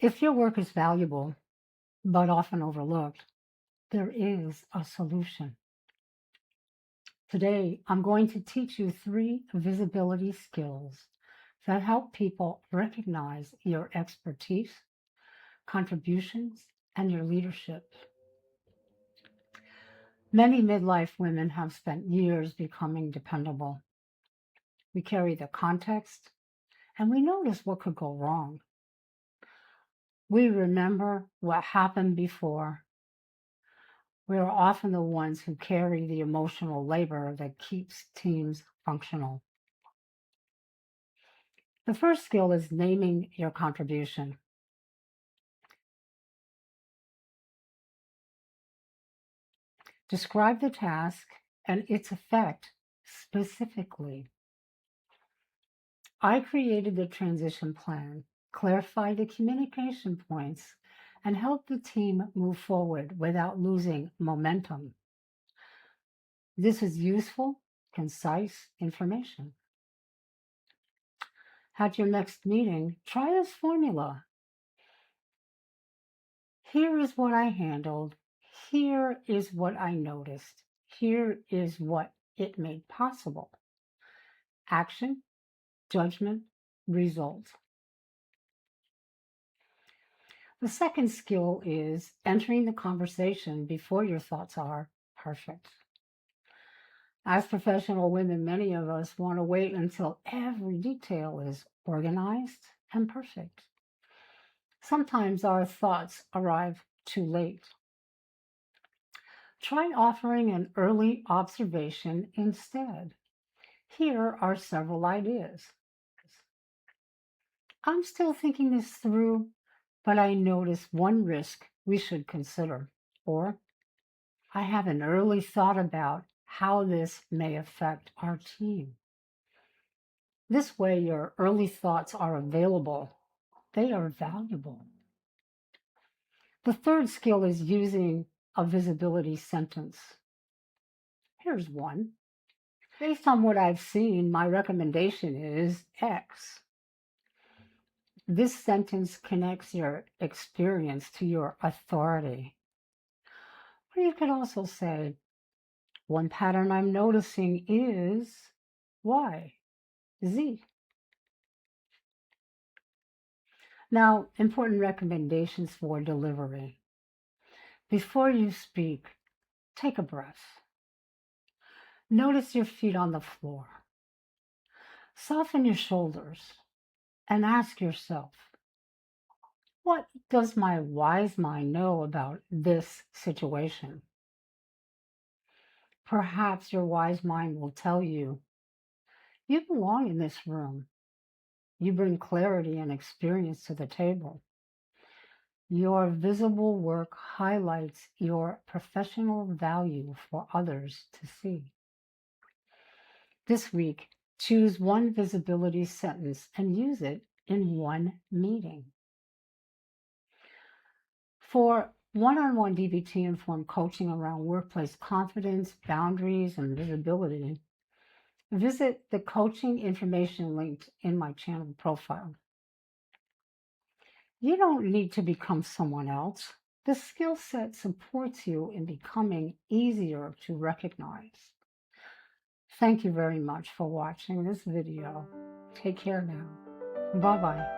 If your work is valuable, but often overlooked, there is a solution. Today, I'm going to teach you 3 visibility skills that help people recognize your expertise, contributions, and your leadership. Many midlife women have spent years becoming dependable. We carry the context, and we notice what could go wrong. We remember what happened before. We are often the ones who carry the emotional labor that keeps teams functional. The first skill is naming your contribution. Describe the task and its effect specifically. I created the transition plan, clarified the communication points, and helped the team move forward without losing momentum. This is useful, concise information. At your next meeting, try this formula. Here is what I handled. Here is what I noticed. Here is what it made possible. Action, judgment, result. The second skill is entering the conversation before your thoughts are perfect. As professional women, many of us want to wait until every detail is organized and perfect. Sometimes our thoughts arrive too late. Try offering an early observation instead. Here are several ideas. I'm still thinking this through, but I notice one risk we should consider. Or, I have an early thought about how this may affect our team. This way, your early thoughts are available. They are valuable. The third skill is using a visibility sentence. Here's one. Based on what I've seen, my recommendation is X. This sentence connects your experience to your authority. Or you could also say, one pattern I'm noticing is Y, Z. Now, important recommendations for delivery. Before you speak, take a breath. Notice your feet on the floor. Soften your shoulders and ask yourself, what does my wise mind know about this situation? Perhaps your wise mind will tell you, you belong in this room. You bring clarity and experience to the table. Your visible work highlights your professional value for others to see. This week, choose one visibility sentence and use it in one meeting. For one-on-one DBT-informed coaching around workplace confidence, boundaries, and visibility, visit the coaching information linked in my channel profile. You don't need to become someone else. The skill set supports you in becoming easier to recognize. Thank you very much for watching this video. Take care now. Bye-bye.